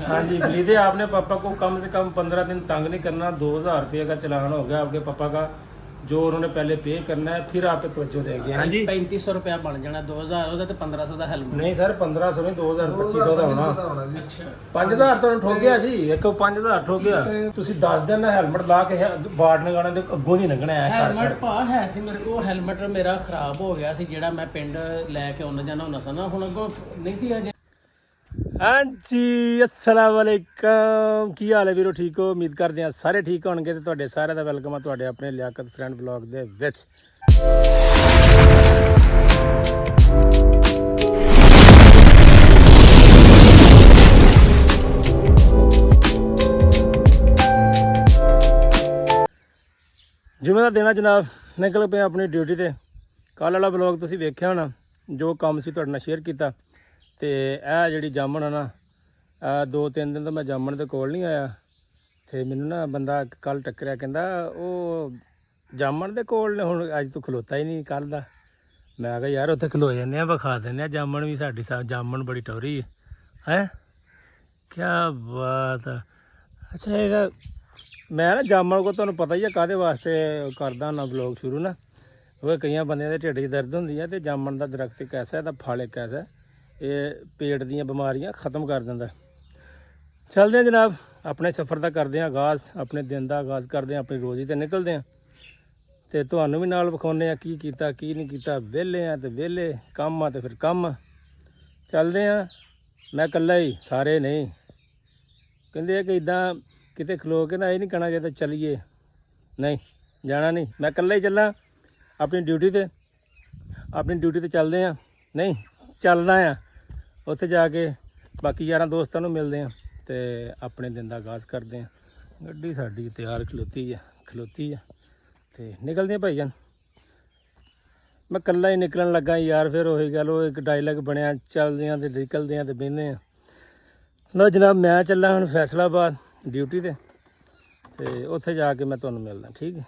हाँ जी, खरीदे आपने पापा को कम से कम 15 दिन तंग नहीं करना। 2000 रुपये का चलान हो गया आपके पापा का, जो उन्होंने पहले पे करना है, फिर आप पे तवज्जो देंगे। हाँ जी, 3500 रुपया बन जाना, 2000 ਉਹਦਾ ਤੇ 1500 ਦਾ ਹੈਲਮਟ। नहीं सर 1500 नहीं, 2000 2500 ਦਾ ਹੋਣਾ। ਅੱਛਾ 5000 ਤੋਂ ਠੋਕ ਗਿਆ ਜੀ, ਵੇਖੋ 5000 ਠੋਕ ਗਿਆ। ਤੁਸੀਂ 10 ਦਿਨ ਹੈਲਮਟ ਲਾ ਕੇ ਵਾਰਡ ਨਗਾਣੇ ਦੇ ਅੱਗੋਂ ਦੀ ਲੰਘਣਾ ਹੈ। ਹੈਲਮਟ ਭਾ ਹੈ ਸੀ ਮੇਰੇ ਕੋਲ, ਹੈਲਮਟ ਮੇਰਾ ਖਰਾਬ ਹੋ ਗਿਆ ਸੀ ਜਿਹੜਾ ਮੈਂ ਪਿੰਡ ਲੈ ਕੇ ਆਉਣਾ ਜਾਣਾ ਹੁੰਦਾ ਸੀ ਨਾ, ਹੁਣ ਅੱਗੋਂ ਨਹੀਂ ਸੀ ਅਜੇ। हाँ जी, अस्सलाम वालेकुम, की हाल है वीरो? ठीक हो? उम्मीद करते हैं सारे ठीक होंगे। तो तुहाडे सारे दा वेलकम है तुहाडे अपने लियाकत फ्रेंड ब्लॉग दे विच। जुमे का दिन जनाब, निकल पे अपनी ड्यूटी ते। कल वाला ब्लॉग तुसीं वेख्या होना, जो काम सी तुहाडे नाल शेयर किया। तो यह जी जामन है ना, 2-3 दिन तो मैं जामन के कोल नहीं आया। तो मैनू ना बंदा कल टक्करिया, कहता वो जामन के कोल ने हुण अज तू खलोता ही नहीं कल का। मैं कहा यार उत्थे खलो जाने, विखा देने जामन भी साडी जामन बड़ी टौरी है। क्या बात है। अच्छा ये मैं ना जामन को तुहानूं पता ही है काहदे वास्ते करदा ना ब्लॉग शुरू ना, वो कई बंदे के ढिड च दर्द होंदी है। तो जामन का दरख्त एक ऐसा, इसका फल एक ऐसा, ये पेट दी बीमारियां ख़त्म कर दिंदा। चलते हैं जनाब, अपने सफ़र का करते हैं आगाज़, अपने दिन का आगाज़ करते हैं, अपनी रोज़ी ते निकलते हैं। तो तुहानूं भी नाल विखाउने आ की कीता की नहीं कीता। वेले हैं तो वेले, कम आ तो फिर कम। चलते हैं, मैं कल्ला ही, सारे नहीं। कहते कि इदां किते खलो के ना ये नहीं कहना चाहिए चलीए, नहीं जाना नहीं, मैं कल्ला ही चलना अपनी ड्यूटी ते। अपनी ड्यूटी ते चलते हैं, नहीं चलना है उत्थे जाके बाकी यारां दोस्तां नूं मिलते हैं तो अपने दिन का आगाज़ करते हैं। गड्डी साडी तैयार खलोती है तो निकलते हैं भाईजान। मैं कल्ला ही निकलन लगा यार, फिर वही गल वो एक डायलॉग बनया, चलते हैं तो निकलते हैं तो बहने हैं। लो जनाब, मैं चला हुण फैसलाबाद ड्यूटी ते, उत्थे जाके मैं तुहानूं मिलदा, ठीक है।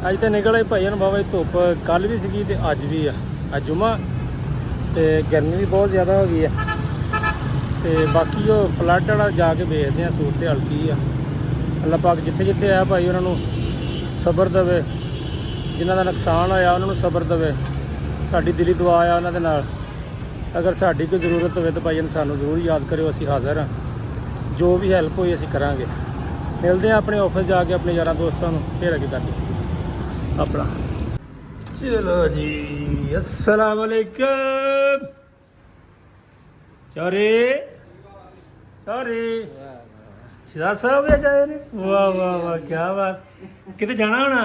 अज तो निकल आई भाई बाबा धुप, कल भी सी तो अज भी आ जुम्मा, तो गर्मी भी बहुत ज़्यादा हो गई है। तो बाकी वो फ्लड वाला जाके देखते हैं सूरत हाल की है। अल्लाह पाक जिथे जिथे है भाई उन्होंने सबर देवे, जिन्हों का नुकसान होया उन्होंने सबर देवे। साडी दिली दुआ आ उन्होंने नाल, अगर साडी कोई जरूरत हो तो भाई सानू जरूर याद करो, असीं हाज़र हाँ, जो भी हैल्प होई असीं करांगे। मिलते हैं अपने ऑफिस जाके अपने यारां दोस्तों को, फिर अगे करके अपना। चलो जी, अस्सलाम वालेकुम। चौरे चौरे सिरा साहब भी जाए ने, वाह वाह वाह, क्या बात। किते जाना होना?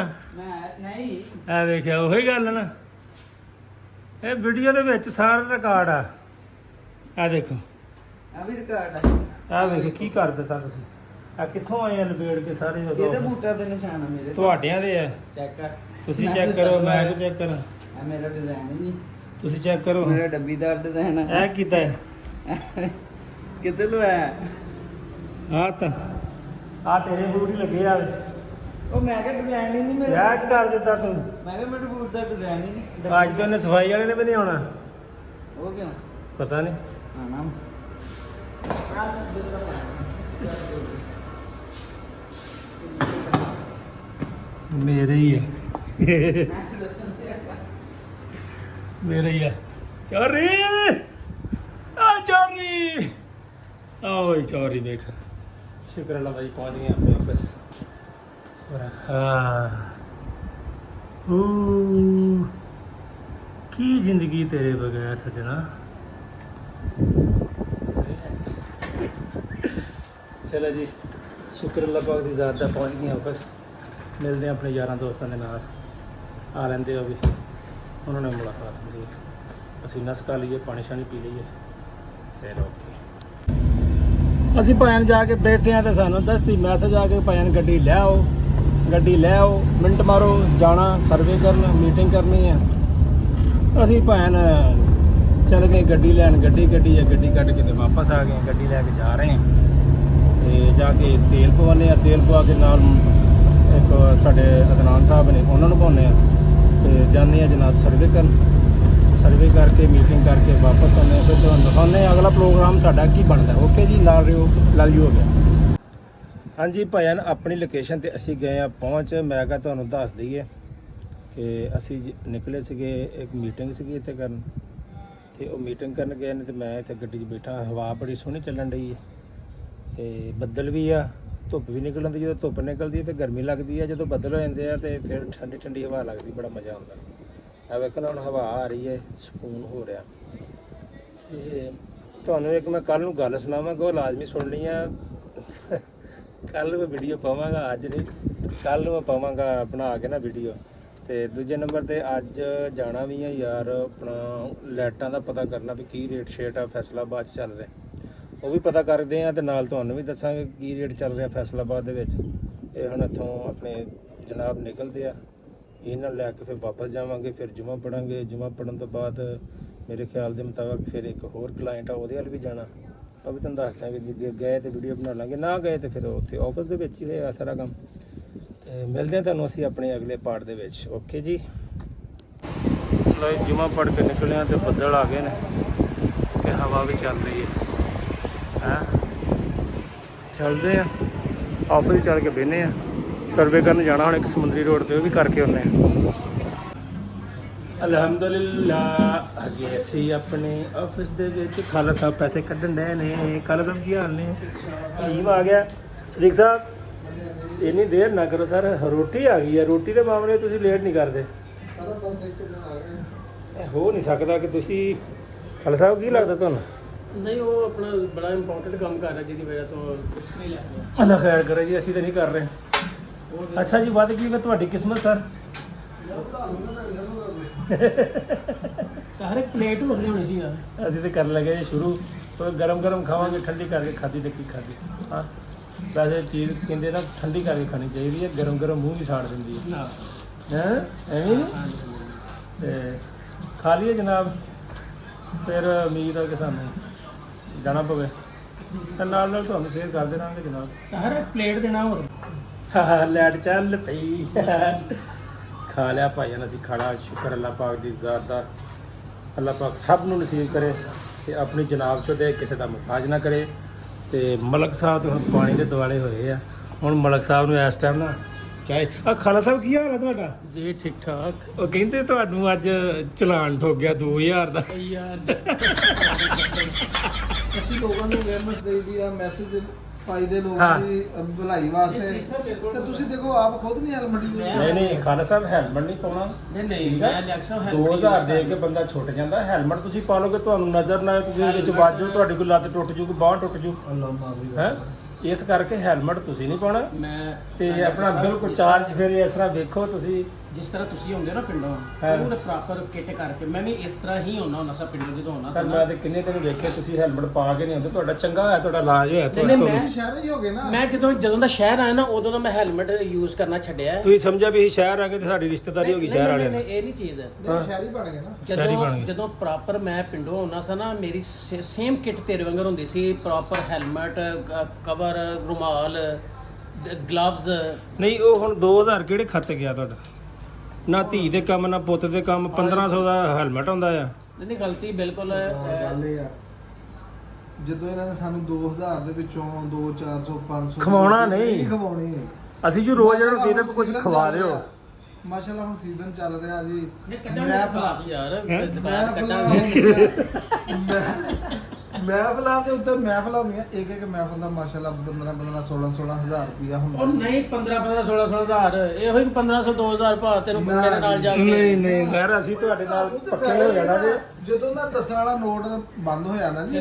नहीं आ देखिया वही गल है ना, ये वीडियो दे विच सारा रिकॉर्ड आ देखो, आ भी रिकॉर्ड है। आ देखो की कर दिता तुसीं। आ कित्थों आए लपेड़ के सारे ਇਹਦੇ ਬੂਟਾਂ ਦੇ ਨਿਸ਼ਾਨ ਆ ਮੇਰੇ ਤੁਹਾਡਿਆਂ ਦੇ ਆ। ਚੈੱਕ ਕਰ। ਤੁਸੀਂ ਚੈੱਕ ਕਰੋ, ਮੈਂ ਕਿਉਂ ਚੈੱਕ ਕਰਾਂ? ਆ ਮੇਰਾ ਡਿਜ਼ਾਈਨ ਹੀ ਨਹੀਂ, ਤੁਸੀਂ ਚੈੱਕ ਕਰੋ। ਮੇਰਾ ਡੱਬੀਦਾਰ ਡਿਜ਼ਾਈਨ ਹੈ। ਇਹ ਕੀਤਾ ਹੈ ਕਿੱਥੇ ਲਵਾਇਆ? ਆ ਤੇਰੇ ਬੂਟ ਹੀ ਲੱਗੇ ਆ। ਉਹ ਮੈਂ ਕਿਹਾ ਡਿਜ਼ਾਈਨ ਹੀ ਨਹੀਂ ਮੇਰਾ। ਵਿਆਹ ਕੀ ਕਰ ਦਿੱਤਾ ਤੂੰ? ਮੈਂ ਕਿਹਾ ਮੇਰੇ ਬੂਟ ਦਾ ਡਿਜ਼ਾਈਨ ਹੀ ਨਹੀਂ। ਅੱਜ ਤੇ ਉਹਨੇ ਸਫਾਈ ਵਾਲੇ ਨੇ ਵੀ ਨਹੀਂ ਆਉਣਾ। ਉਹ ਕਿਉਂ ਪਤਾ ਨਹੀਂ। ਆਣਾ? ਮੇਰੇ ਹੀ ਹੈ, ਮੇਰੇ ਹੀ ਹੈ। ਚੋਰੀ ਆ ਚੋਰੀ, ਓਏ ਚੋਰੀ ਬੈਠ। ਸ਼ੁਕਰ ਅੱਲਾ ਭਾਈ ਪਹੁੰਚ ਗਏ ਆਪਣੇ ਆਫਿਸ। ਕੀ ਜ਼ਿੰਦਗੀ ਤੇਰੇ ਬਗੈਰ ਸਜਣਾ। ਚਲੋ ਜੀ, ਸ਼ੁਕਰ ਅੱਲਾ ਪਾਕ ਦੀ ਜ਼ਾਤ ਦਾ ਪਹੁੰਚ ਗਏ ਆਫਿਸ। ਮਿਲਦੇ ਹਾਂ ਆਪਣੇ ਯਾਰਾਂ ਦੋਸਤਾਂ ਦੇ ਨਾਲ। ਆ ਲੈਂਦੇ ਹੋ ਵੀ, ਉਹਨਾਂ ਨਾਲ ਮੁਲਾਕਾਤ ਹੁੰਦੀ ਹੈ। ਪਸੀਨਾ ਸੁਕਾ ਲਈਏ, ਪਾਣੀ ਸ਼ਾਣੀ ਪੀ ਲਈਏ, ਫਿਰ ਓਕੇ। ਅਸੀਂ ਭਾਇਆਂ ਜਾ ਕੇ ਬੈਠੇ ਹਾਂ ਤੇ ਸਾਨੂੰ ਦੱਸਤੀ ਮੈਸੇਜ ਆ ਕੇ ਭਾਇਆਂ ਗੱਡੀ ਲੈ ਆਓ, ਗੱਡੀ ਲੈ ਆਓ, ਮਿੰਟ ਮਾਰੋ, ਜਾਣਾ ਸਰਵੇ ਕਰਨ, ਮੀਟਿੰਗ ਕਰਨੀ ਹੈ। ਅਸੀਂ ਭਾਇਆਂ ਚੱਲ ਗਏ ਗੱਡੀ ਲੈਣ। ਗੱਡੀ ਕੱਢੀ ਹੈ, ਗੱਡੀ ਕੱਢ ਕੇ ਤੇ ਵਾਪਸ ਆ ਗਏ। ਗੱਡੀ ਲੈ ਕੇ ਜਾ ਰਹੇ ਹਾਂ ਤੇ ਜਾ ਕੇ ਤੇਲ ਪਵਾਉਂਦੇ ਹਾਂ। ਤੇਲ ਪਵਾ ਕੇ ਨਾਲ ਇੱਕ ਸਾਡੇ ਅਦਨਾਨ ਸਾਹਿਬ ਨੇ, ਉਹਨਾਂ ਨੂੰ ਪਾਉਂਦੇ ਹਾਂ ਤੇ ਜਾਂਦੇ ਹਾਂ ਜਨਾਬ ਸਰਵੇ ਕਰਨ। ਸਰਵੇ ਕਰਕੇ ਮੀਟਿੰਗ ਕਰਕੇ ਵਾਪਸ ਆਉਂਦੇ ਹਾਂ। ਫਿਰ ਤੁਹਾਨੂੰ ਦਿਖਾਉਂਦੇ ਹਾਂ ਅਗਲਾ ਪ੍ਰੋਗਰਾਮ ਸਾਡਾ ਕੀ ਬਣਦਾ। ਓਕੇ ਜੀ, ਨਾਲ ਰਿਓ, ਲਵ ਯੂ ਹੋ ਗਿਆ। ਹਾਂਜੀ ਭਾਈਆਂ, ਆਪਣੀ ਲੋਕੇਸ਼ਨ ਤੇ ਅਸੀਂ ਗਏ ਆ ਪਹੁੰਚ। ਮੈਂ ਕਿਹਾ ਤੁਹਾਨੂੰ ਦੱਸ ਦਈਏ ਕਿ ਅਸੀਂ ਨਿਕਲੇ ਸੀਗੇ, ਇੱਕ ਮੀਟਿੰਗ ਸੀਗੀ ਇੱਥੇ ਕਰਨ, ਤੇ ਉਹ ਮੀਟਿੰਗ ਕਰਨ ਗਏ ਨੇ ਤੇ ਮੈਂ ਇੱਥੇ ਗੱਡੀ 'ਚ ਬੈਠਾ। ਹਵਾ ਬੜੀ ਸੋਹਣੀ ਚੱਲਣ ਡਈ ਹੈ ਤੇ ਬੱਦਲ ਵੀ ਆ, ਧੁੱਪ ਵੀ ਨਿਕਲ ਆਉਂਦੀ। ਜਦੋਂ ਧੁੱਪ ਨਿਕਲਦੀ ਹੈ ਫਿਰ ਗਰਮੀ ਲੱਗਦੀ ਹੈ, ਜਦੋਂ ਬੱਦਲ ਹੋ ਜਾਂਦੇ ਆ ਤੇ ਫਿਰ ਠੰਡੀ ਠੰਡੀ ਹਵਾ ਲੱਗਦੀ, ਬੜਾ ਮਜ਼ਾ ਆਉਂਦਾ। ਆ ਵੇਖੋ ਹੁਣ ਹਵਾ ਆ ਰਹੀ ਹੈ, ਸਕੂਨ ਹੋ ਰਿਹਾ। ਤੇ ਤੁਹਾਨੂੰ ਇੱਕ ਮੈਂ ਕੱਲ੍ਹ ਨੂੰ ਗੱਲ ਸੁਣਾਵਾਂਗਾ, ਉਹ ਲਾਜ਼ਮੀ ਸੁਣਨੀ ਆ। ਕੱਲ੍ਹ ਮੈਂ ਵੀਡੀਓ ਪਾਵਾਂਗਾ, ਅੱਜ ਨਹੀਂ, ਕੱਲ੍ਹ ਨੂੰ ਮੈਂ ਪਾਵਾਂਗਾ ਬਣਾ ਕੇ ਨਾ ਵੀਡੀਓ। ਤੇ ਦੂਜੇ ਨੰਬਰ ਤੇ ਅੱਜ ਜਾਣਾ ਵੀ ਆ ਯਾਰ ਆਪਣਾ ਲਾਈਟਾਂ ਦਾ ਪਤਾ ਕਰਨਾ ਵੀ ਕੀ ਰੇਟ ਸ਼ੇਟ ਆ ਫੈਸਲਾਬਾਦ 'ਚ ਚੱਲ ਰਿਹਾ, ਉਹ ਵੀ ਪਤਾ ਕਰਦੇ ਆ ਤੇ ਨਾਲ ਤੁਹਾਨੂੰ ਵੀ ਦੱਸਾਂਗੇ ਕੀ ਰੇਟ ਚੱਲ ਰਿਹਾ ਫੈਸਲਾਬਾਦ ਦੇ ਵਿੱਚ। ਇਹ ਹੁਣ ਇੱਥੋਂ ਆਪਣੇ ਜਨਾਬ ਨਿਕਲਦੇ ਆ, ਇਹਨਾਂ ਲੈ ਕੇ ਫਿਰ ਵਾਪਸ ਜਾਵਾਂਗੇ। ਫਿਰ ਜੁਮਾ ਪੜਾਂਗੇ। ਜੁਮਾ ਪੜਨ ਤੋਂ ਬਾਅਦ ਮੇਰੇ ਖਿਆਲ ਦੇ ਮੁਤਾਬਕ ਫਿਰ ਇੱਕ ਹੋਰ ਕਲਾਇੰਟ ਆ, ਉਹਦੇ ਵੱਲ ਵੀ ਜਾਣਾ। ਉਹ ਵੀ ਤੁਹਾਨੂੰ ਦੱਸ ਦਾਂਗੇ, ਜੇ ਗਏ ਤੇ ਵੀਡੀਓ ਬਣਾ ਲਾਂਗੇ, ਨਾ ਗਏ ਤੇ ਫਿਰ ਉੱਥੇ ਆਫਿਸ ਦੇ ਵਿੱਚ ਹੀ ਹੋਇਆ ਸਾਰਾ ਕੰਮ। ਤੇ ਮਿਲਦੇ ਹਾਂ ਤੁਹਾਨੂੰ ਅਸੀਂ ਆਪਣੇ ਅਗਲੇ ਪਾਰਟ ਦੇ ਵਿੱਚ। ਓਕੇ ਜੀ, ਲੋ ਜੁਮਾ ਪੜ ਕੇ ਨਿਕਲੇ ਹਾਂ ਤੇ ਬੱਦਲ ਆ ਗਏ ਨੇ ਤੇ ਹਵਾ ਵੀ ਚੱਲ ਰਹੀ ਹੈ। ਚੱਲਦੇ ਆ ਆਫਿਸ ਚੱਲ ਕੇ ਬਹਿੰਦੇ ਆ। ਸਰਵੇ ਕਰਨ ਜਾਣਾ ਹੁਣ ਇੱਕ ਸਮੁੰਦਰੀ ਰੋਡ ਤੇ, ਉਹ ਵੀ ਕਰਕੇ ਆਉਂਦੇ ਆ। ਅਲਹਮਦੁਲਿਲਾ, ਅੱਜ ਅਸੀਂ ਆਪਣੇ ਆਫਿਸ ਦੇ ਵਿੱਚ ਖਾਲਾ ਸਾਹਿਬ ਪੈਸੇ ਕੱਢਣ ਡਏ ਨੇ। ਖਾਲਾ ਸਾਹਿਬ ਕੀ ਹਾਲ ਨੇ? ਟੀਮ ਆ ਗਿਆ। ਸਦੀਕ ਸਾਹਿਬ ਇੰਨੀ ਦੇਰ ਨਾ ਕਰੋ ਸਰ, ਰੋਟੀ ਆ ਗਈ ਹੈ। ਰੋਟੀ ਦੇ ਮਾਮਲੇ ਤੁਸੀਂ ਲੇਟ ਨਹੀਂ ਕਰਦੇ। ਇਹ ਹੋ ਨਹੀਂ ਸਕਦਾ ਕਿ ਤੁਸੀਂ, ਖਾਲਾ ਸਾਹਿਬ ਕੀ ਲੱਗਦਾ ਤੁਹਾਨੂੰ? ਨਹੀਂ, ਉਹ ਆਪਣਾ ਬੜਾ ਇੰਪੋਰਟੈਂਟ ਕੰਮ ਕਰ ਰਿਹਾ ਜਿਹਦੀ ਵਜ੍ਹਾ ਤੋਂ ਕੁਝ ਨਹੀਂ ਲੈ ਰਿਹਾ। ਅੱਲਾ ਖੈਰ ਕਰੇ ਜੀ, ਅਸੀਂ ਤਾਂ ਨਹੀਂ ਕਰ ਰਹੇ। ਅੱਛਾ ਜੀ, ਵੱਧ ਗਈ ਮੈਂ ਤੁਹਾਡੀ ਕਿਸਮਤ ਸਰ। ਹਰ ਇੱਕ ਪਲੇਟ ਹੋਰ ਲਿਆਉਣੀ ਸੀ ਯਾਰ। ਅਸੀਂ ਤਾਂ ਕਰਨ ਲੱਗੇ ਜੀ ਸ਼ੁਰੂ, ਗਰਮ ਗਰਮ ਖਾਵਾਂਗੇ, ਠੰਡੀ ਕਰਕੇ ਖਾਧੀ ਤੇ ਕੀ ਖਾਧੀ। ਹਾਂ ਵੈਸੇ ਚੀਜ਼ ਕਹਿੰਦੇ ਨਾ ਠੰਡੀ ਕਰਕੇ ਖਾਣੀ ਚਾਹੀਦੀ ਹੈ, ਗਰਮ ਗਰਮ ਮੂੰਹ ਨਹੀਂ ਸਾੜ ਦਿੰਦੀ ਹੈ। ਹੈਂ ਐਵੇਂ ਨਹੀਂ ਤੇ ਖਾ ਲਈਏ ਜਨਾਬ, ਫਿਰ ਉਮੀਦ ਹੈ ਕਿ ਸਾਨੂੰ ਜਾਣਾ ਪਵੇ ਤੇ ਨਾਲ ਨਾਲ ਤੁਹਾਨੂੰ ਸ਼ੇਅਰ ਕਰਦੇ ਰਹਾਂਗੇ ਜਨਾਬ। ਹਰ ਇੱਕ ਪਲੇਟ ਦੇਣਾ ਹੋਰ। ਲੈਟ ਚੱਲ ਪਈ। ਖਾ ਲਿਆ ਭਾਈਆਂ ਅਸੀਂ ਖਾਣਾ। ਸ਼ੁਕਰ ਅੱਲਾਹ ਪਾਕ ਦੀ ਜ਼ਾਤ ਦਾ। ਅੱਲਾਹ ਪਾਕ ਸਭ ਨੂੰ ਨਸੀਬ ਕਰੇ ਤੇ ਆਪਣੀ ਜਨਾਬ ਚੋਂ ਦੇ ਕਿਸੇ ਦਾ ਮੁਹਤਾਜ ਨਾ ਕਰੇ। ਤੇ ਮਲਕ ਸਾਹਿਬ ਤੋਂ ਹੁਣ ਪਾਣੀ ਦੇ ਦੁਆਲੇ ਹੋਏ ਆ। ਹੁਣ ਮਲਕ ਸਾਹਿਬ ਨੂੰ ਇਸ ਟਾਈਮ ਨਾ ਚਾਹੇ ਆ। ਖਾਲਾ ਸਾਹਿਬ ਕੀ ਹਾਲ ਹੈ ਤੁਹਾਡਾ? ਜੀ ਠੀਕ ਠਾਕ। ਉਹ ਕਹਿੰਦੇ ਤੁਹਾਨੂੰ ਅੱਜ ਚਲਾਨ ਠੋਕ ਗਿਆ 2000 ਦਾ। ਯਾਰ ਅਸੀਂ ਲੋਕਾਂ ਨੂੰ ਅਵੇਅਰਨੈਸ ਦੇਈਦੀ ਆ, ਮੈਸੇਜ ਪਾਈ ਦੇ ਲੋਕਾਂ ਹਾਂ। ਦੀ ਭਲਾਈ ਵਾਸਤੇ। ਤੇ ਤੁਸੀਂ ਦੇਖੋ ਆਪ ਖੁਦ ਨਹੀਂ ਹੈਲਮਟ ਯੂਜ਼ ਨਹੀਂ ਨਹੀਂ ਖਾਲਾ ਸਾਹਿਬ, ਹੈਲਮਟ ਨਹੀਂ ਪਾਉਣਾ। ਨਹੀਂ ਮੈਂ ਲੈਕਸਾ 2000 ਦੇ ਕੇ ਬੰਦਾ ਛੁੱਟ ਜਾਂਦਾ। ਹੈਲਮਟ ਤੁਸੀਂ ਪਾ ਲੋਗੇ, ਤੁਹਾਨੂੰ ਨਜ਼ਰ ਨਾ ਆਏ, ਤੁਸੀਂ ਵਿੱਚ ਵੱਜ ਜਾਓ, ਤੁਹਾਡੀ ਕੋਈ ਲੱਤ ਟੁੱਟ ਜੂਗੀ, ਬਾਂਹ ਟੁੱਟ ਜੂ। ਅੱਲਾਹ ਮਾਫੀ ਹੈ ਇਸ ਕਰਕੇ ਹੈਲਮਟ ਤੁਸੀਂ ਨਹੀਂ ਪਾਉਣਾ। ਮੈਂ ਤੇ ਆਪਣਾ ਬਿਲਕੁਲ ਚਾਰਜ ਫਿਰ ਇਸ ਤਰ੍ਹਾਂ ਵੇਖੋ ਤੁਸੀਂ ਜਿਸ ਤਰ੍ਹਾਂ ਤੁਸੀਂ ਹੁੰਦੇ ਹੋ ਨਾ ਪਿੰਡੋਂ ਹਾਂ। ਪੂਰੇ ਪ੍ਰੋਪਰ ਕਿੱਟ ਕਰਕੇ ਮੈਂ ਵੀ ਇਸ ਤਰ੍ਹਾਂ ਹੀ ਹੁੰਦਾ ਹੁੰਦਾ ਸਾ ਪਿੰਡੋਂ ਜਦੋਂ ਹੁੰਦਾ ਸਰ ਸੀ ਮੈਂ ਨਾ। ਤੇ ਕਿੰਨੇ ਦਿਨ ਵੇਖੇ ਤੁਸੀਂ ਹੈਲਮਟ ਪਾ ਕੇ ਨਹੀਂ ਆਉਂਦੇ, ਤੁਹਾਡਾ ਚੰਗਾ ਹੋਇਆ, ਤੁਹਾਡਾ ਇਲਾਜ ਹੋਇਆ ਨਹੀਂ, ਤੁਹਾਡਾ। ਮੈਂ- ਸ਼ਹਿਰ ਹੀ ਹੋ ਗਏ ਨਾ। ਮੈਂ ਜਦੋਂ ਦਾ ਸ਼ਹਿਰ ਆਇਆ ਨਾ ਉਦੋਂ ਦਾ ਮੈਂ ਹੈਲਮਟ ਯੂਜ਼ ਕਰਨਾ ਛੱਡਿਆ ਹੈ। ਤੁਸੀਂ ਸਮਝਿਆ ਵੀ ਇਹ ਸ਼ਹਿਰ ਆ ਕੇ ਤੇ ਸਾਡੀ ਰਿਸ਼ਤੇਦਾਰੀ ਹੋ ਗਈ ਸ਼ਹਿਰ ਵਾਲਿਆਂ ਨਾਲ। ਇਹ ਨਹੀਂ ਚੀਜ਼ ਹੈ। ਨਹੀਂ ਸ਼ਹਿਰ ਹੀ ਬਣ ਗਏ ਨਾ। ਸ਼ਹਿਰੀ ਬਣ ਗਏ। ਜਦੋਂ ਪ੍ਰੋਪਰ ਮੈਂ ਪਿੰਡੋਂ ਆਉਣਾ ਸੀ ਨਾ ਮੇਰੀ ਸੇਮ ਕਿੱਟ ਤੇਰੇ ਵਾਂਗਰ ਹੁੰਦੀ ਸੀ, ਪ੍ਰੋਪਰ ਹੈਲਮਟ, ਕਵਰ, ਰੁਮਾਲ, ਗਲਵਜ਼। ਨਹੀਂ ਉਹ ਹੁਣ 2000 ਕਿਹੜੇ ਖੱਤ ਗਿਆ ਤੁਹਾਡਾ? ਨਾ ਧੀ ਦੇ ਕੰਮ ਨਾ ਪੁੱਤ ਦੇ ਕੰਮ, 1500 ਦਾ ਹੈਲਮਟ ਹੁੰਦਾ ਆ। ਨਹੀਂ ਗਲਤੀ ਬਿਲਕੁਲ ਗੱਲ ਇਹ ਆ ਜਦੋਂ ਇਹਨਾਂ ਨੇ ਸਾਨੂੰ 2000 ਦੇ ਵਿੱਚੋਂ 2 400 500 ਖਵਾਉਣਾ ਨਹੀਂ। ਖਵਾਉਣੇ। ਅਸੀਂ ਜੋ ਰੋਜ਼ ਇਹਨਾਂ ਨੂੰ ਦੇ ਦੇ ਕੁਝ ਖਵਾ ਦਿਓ। ਮਾਸ਼ਾਅੱਲਾ ਹੁਣ ਸੀਜ਼ਨ ਚੱਲ ਰਿਹਾ ਜੀ। ਨਹੀਂ ਕੱਢਾਂਗੇ ਖਿਲਾਫ ਯਾਰ ਦੁਕਾਨ ਕੱਢਾਂਗੇ। ਕੱਢਾਂਗੇ। ਮਹਿਫਲਾਂ ਦੇ ਉੱਤੇ ਮਹਿਫਲਾਂ ਹੁੰਦੀਆਂ, ਇੱਕ ਇੱਕ ਮਹਿਫਲ ਦਾ ਮਾਸ਼ਾਅੱਲਾ 15 15 16 ਹਜ਼ਾਰ ਰੁਪਇਆ ਉਹ ਹੁੰਦਾ। ਨਹੀਂ 15 16 ਹਜ਼ਾਰ, ਇਹੋ ਹੀ 1500 2000 ਭਾ ਤੈਨੂੰ ਮੇਰੇ ਨਾਲ ਜਾ ਕੇ। ਨਹੀਂ ਨਹੀਂ ਸਰ ਅਸੀਂ ਤੁਹਾਡੇ ਨਾਲ ਪੱਕੇ ਹੋ ਜਾਣਾ ਜੀ। ਜਦੋਂ ਦਾ 10 ਵਾਲਾ ਨੋਟ ਬੰਦ ਹੋਇਆ ਨਾ ਜੀ